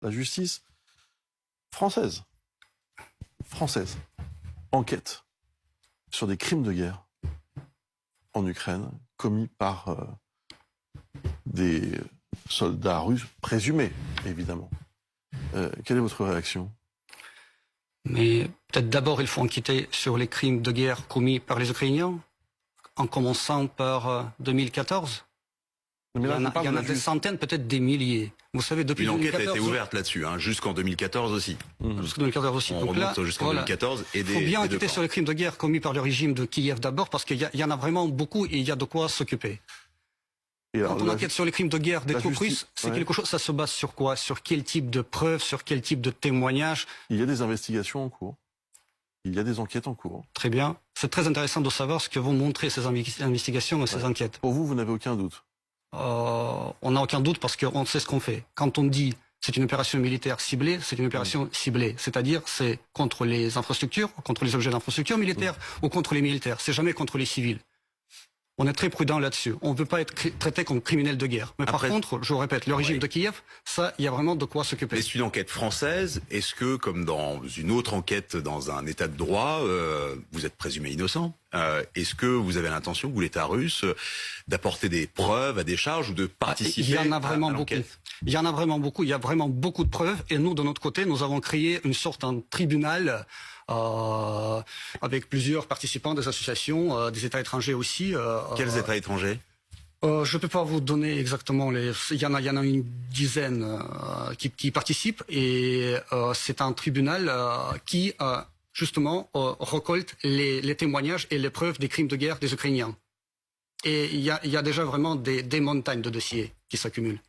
la justice française enquête sur des crimes de guerre en Ukraine commis par des soldats russes, présumés, évidemment. Quelle est votre réaction? Mais peut-être d'abord, il faut enquêter sur les crimes de guerre commis par les Ukrainiens, en commençant par 2014. Mais là, il y en a des centaines, peut-être des milliers. Vous savez, depuis une 2014, enquête a été ouverte là-dessus, hein, jusqu'en 2014 aussi. Jusqu'en 2014 aussi. On Donc remonte là, jusqu'en voilà, 2014 et des. Il faut bien des deux enquêter camps. sur les crimes de guerre commis par le régime de Kiev d'abord, parce qu'il y en a vraiment beaucoup et il y a de quoi s'occuper. Et alors, Quand on enquête sur les crimes de guerre des troupes russes, c'est ouais. quelque chose, ça se base sur quoi? Sur quel type de preuves, sur quel type de témoignages? Il y a des investigations en cours. Il y a des enquêtes en cours. Très bien. C'est très intéressant de savoir ce que vont montrer ces investigations et ces enquêtes. Pour vous n'avez aucun doute? On n'a aucun doute parce qu'on sait ce qu'on fait. Quand on dit c'est une opération militaire ciblée, c'est une opération ciblée. C'est-à-dire c'est contre les infrastructures, contre les objets d'infrastructure militaire ou contre les militaires. C'est jamais contre les civils. On est très prudent là-dessus. On ne veut pas être traité comme criminel de guerre. Mais Après, par contre, je vous répète, le régime de Kiev, ça, il y a vraiment de quoi s'occuper. Mais c'est une enquête française. Est-ce que, comme dans une autre enquête dans un état de droit, vous êtes présumé innocent? Est-ce que vous avez l'intention, vous l'État russe, d'apporter des preuves à des charges ou de participer Il y en a vraiment à beaucoup. l'enquête? Il y en a vraiment beaucoup. Il y a vraiment beaucoup de preuves. Et nous, de notre côté, nous avons créé une sorte de tribunal avec plusieurs participants des associations, des États étrangers aussi. Quels États étrangers? Je ne peux pas vous donner exactement les. Il y en a une dizaine qui participent et c'est un tribunal qui justement récolte les témoignages et les preuves des crimes de guerre des Ukrainiens. Et il y a déjà vraiment des montagnes de dossiers qui s'accumulent.